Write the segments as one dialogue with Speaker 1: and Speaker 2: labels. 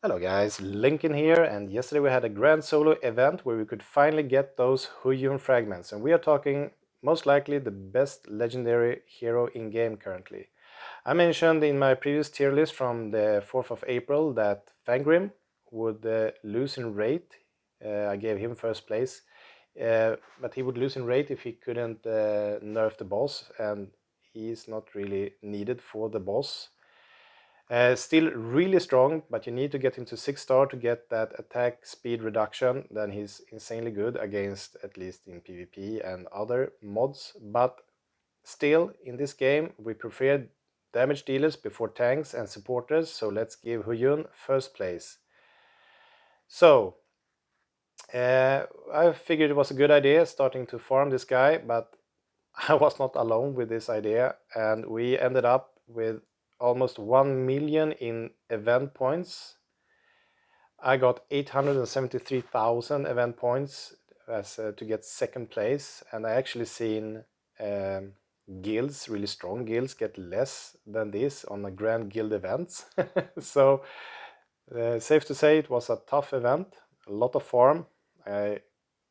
Speaker 1: Hello guys, Lincoln here, and yesterday we had a grand solo event where we could finally get those Huyun fragments, and we are talking most likely the best legendary hero in game currently. I mentioned in my previous tier list from the 4th of April that Fangrim would lose in rate. I gave him first place, but he would lose in rate if he couldn't nerf the boss, and he is not really needed for the boss. Still really strong, but you need to get him to 6-star to get that attack speed reduction. Then he's insanely good against, at least in PvP and other mods. But still, in this game, we prefer damage dealers before tanks and supporters. So let's give Huyun first place. So, I figured it was a good idea starting to farm this guy, but I was not alone with this idea, and we ended up with almost 1 million in event points. I got 873,000 event points as to get second place, and I actually seen guilds, really strong guilds, get less than this on the grand guild events. So safe to say it was a tough event, a lot of farm. I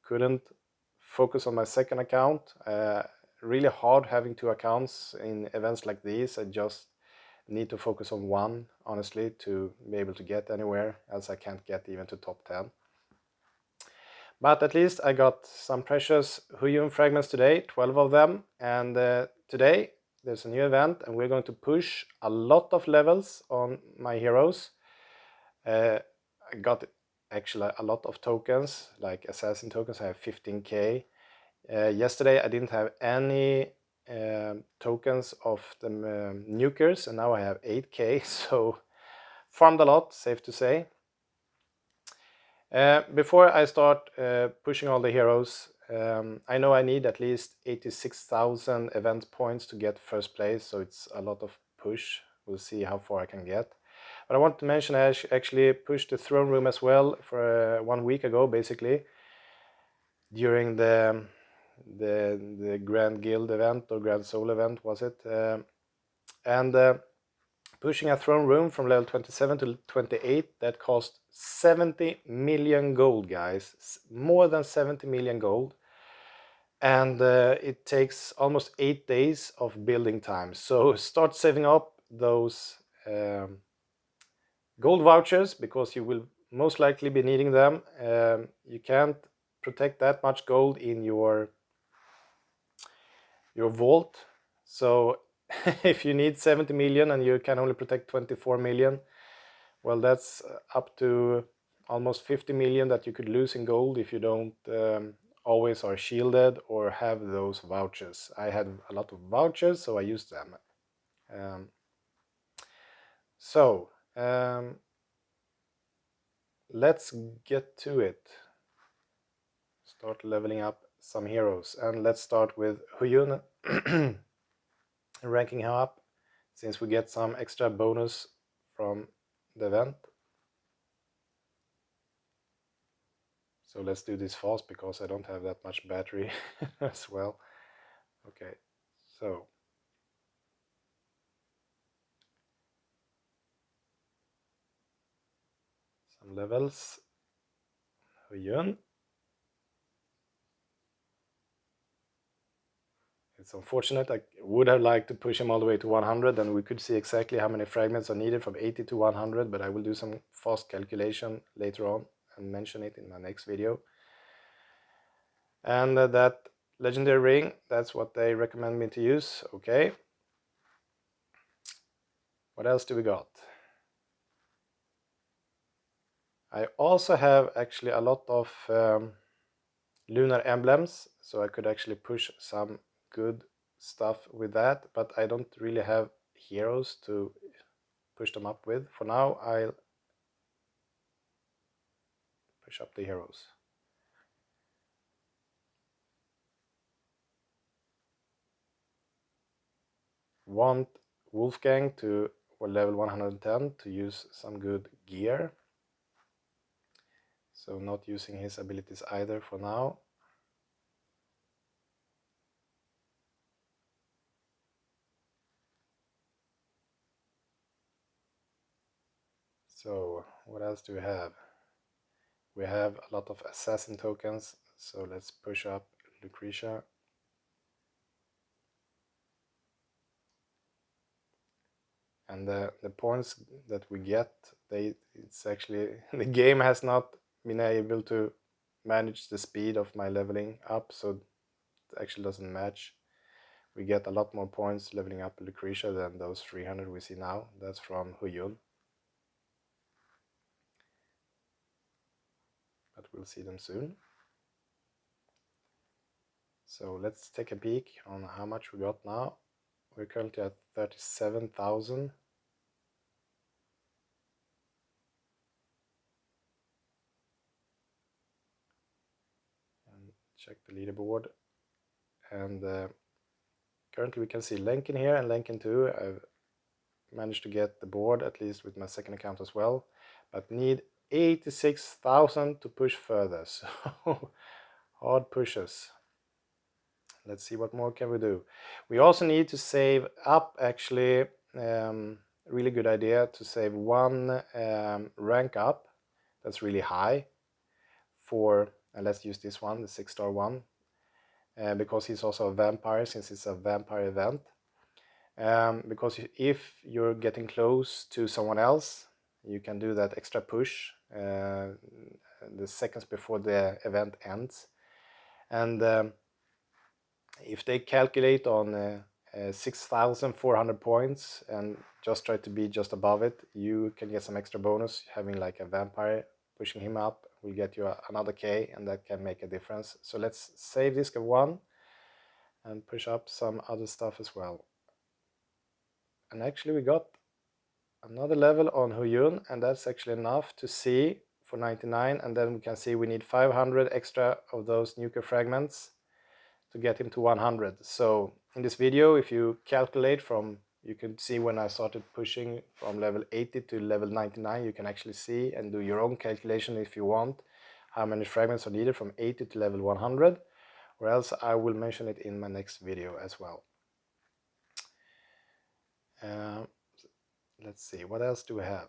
Speaker 1: couldn't focus on my second account. Really hard having two accounts in events like these. I just need to focus on one, honestly, to be able to get anywhere, else I can't get even to top 10. But at least I got some precious Huyun fragments today, 12 of them, and today there's a new event and we're going to push a lot of levels on my heroes. I got actually a lot of tokens, like assassin tokens. I have 15k. Yesterday I didn't have any tokens of the nukers, and now I have 8k, so farmed a lot, safe to say. Before I start pushing all the heroes, I know I need at least 86,000 event points to get first place, so it's a lot of push. We'll see how far I can get. But I want to mention I actually pushed the throne room as well for 1 week ago, basically, during the Grand Guild event or Grand Soul event, was it? Pushing a throne room from level 27 to 28, that cost 70 million gold, guys. More than 70 million gold. And it takes almost 8 days of building time. So start saving up those gold vouchers, because you will most likely be needing them. You can't protect that much gold in your vault. So if you need 70 million and you can only protect 24 million, well, that's up to almost 50 million that you could lose in gold if you don't always are shielded or have those vouchers. I had a lot of vouchers, so I used them. Let's get to it. Start leveling up some heroes, and let's start with Huyun. Ranking him up, since we get some extra bonus from the event. So let's do this fast, because I don't have that much battery as well. Okay, so some levels. Huyun. It's unfortunate. I would have liked to push him all the way to 100, and we could see exactly how many fragments are needed from 80 to 100, but I will do some fast calculation later on and mention it in my next video. And that legendary ring, that's what they recommend me to use. Okay. What else do we got? I also have actually a lot of lunar emblems, so I could actually push some good stuff with that, but I don't really have heroes to push them up with. For now, I'll push up the heroes. Want Wolfgang to level 110 to use some good gear, so not using his abilities either for now. So what else do we have? We have a lot of assassin tokens, so let's push up Lucretia. And the points that we get, it's actually the game has not been able to manage the speed of my leveling up, so it actually doesn't match. We get a lot more points leveling up Lucretia than those 300 we see now. That's from Huyun, but we'll see them soon. So let's take a peek on how much we got now. We're currently at 37,000. And check the leaderboard. And currently we can see Lenken here and Lenken 2. I've managed to get the board, at least with my second account as well, but need 86,000 to push further. So hard pushes. Let's see what more can we do. We also need to save up, actually. Really good idea to save one rank up that's really high for, and let's use this one, the 6-star one, because he's also a vampire, since it's a vampire event. Because if you're getting close to someone else, you can do that extra push the seconds before the event ends. And if they calculate on 6,400 points and just try to be just above it, you can get some extra bonus. Having like a vampire pushing him up will get you another K, and that can make a difference. So let's save this one and push up some other stuff as well. And actually we got another level on Huyun, and that's actually enough to see for 99, and then we can see we need 500 extra of those nuclear fragments to get him to 100. So in this video, if you calculate from, you can see when I started pushing from level 80 to level 99, you can actually see and do your own calculation if you want how many fragments are needed from 80 to level 100, or else I will mention it in my next video as well. Let's see, what else do we have?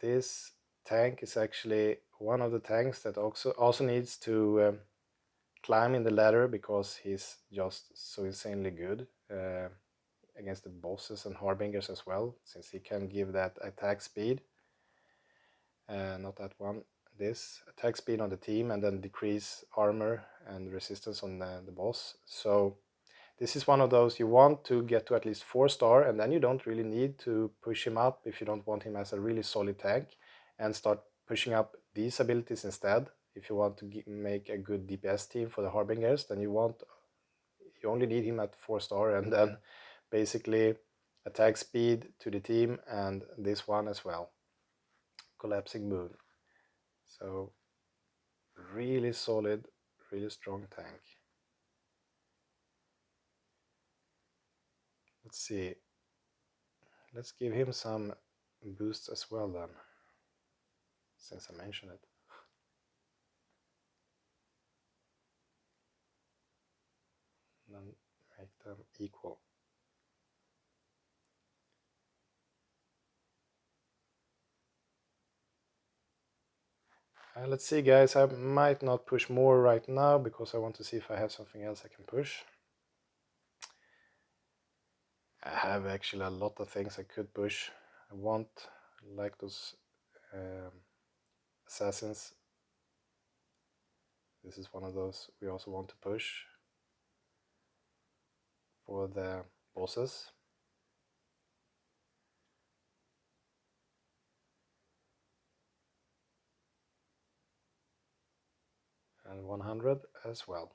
Speaker 1: This tank is actually one of the tanks that also needs to climb in the ladder, because he's just so insanely good against the bosses and harbingers as well, since he can give that attack speed. Not that one, this attack speed on the team, and then decrease armor and resistance on the boss. So this is one of those you want to get to at least 4-star, and then you don't really need to push him up if you don't want him as a really solid tank, and start pushing up these abilities instead. If you want to make a good DPS team for the harbingers, then you only need him at 4-star, and then basically attack speed to the team, and this one as well, collapsing moon. So really solid, really strong tank. Let's see, let's give him some boosts as well then, since I mentioned it. And then make them equal. Let's see, guys, I might not push more right now because I want to see if I have something else I can push. I have actually a lot of things I could push. I want, like those assassins. This is one of those we also want to push for the bosses. And 100 as well.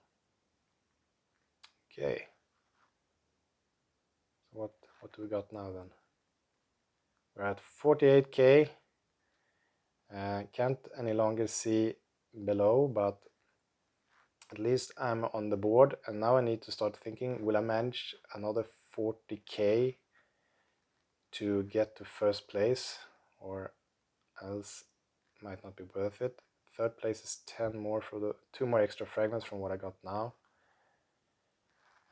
Speaker 1: Okay. So what do we got now then? We're at 48k. Can't any longer see below, but at least I'm on the board, and now I need to start thinking, will I manage another 40k to get to first place, or else it might not be worth it. Third place is 10 more for the 2 more extra fragments from what I got now.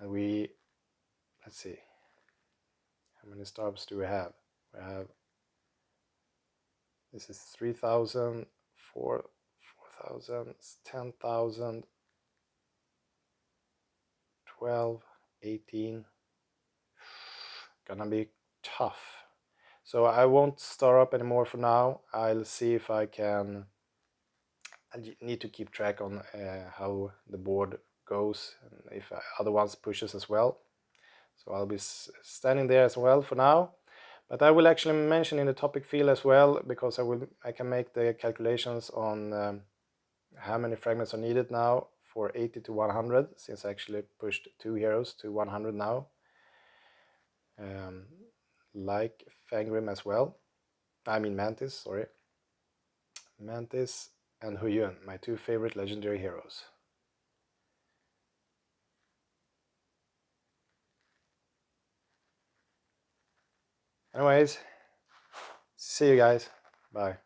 Speaker 1: And let's see, how many stars do we have? We have, this is 3,000, 4,000, 10,000, 12, 18. Gonna be tough. So I won't star up anymore for now. I'll see if I can. I need to keep track on how the board goes and if other ones pushes as well. So I'll be standing there as well for now. But I will actually mention in the topic field as well, because I can make the calculations on how many fragments are needed now for 80 to 100, since I actually pushed 2 heroes to 100 now. Like Fangrim as well. I mean Mantis, sorry. Mantis and Huyun, my 2 favorite legendary heroes. Anyways, see you guys. Bye.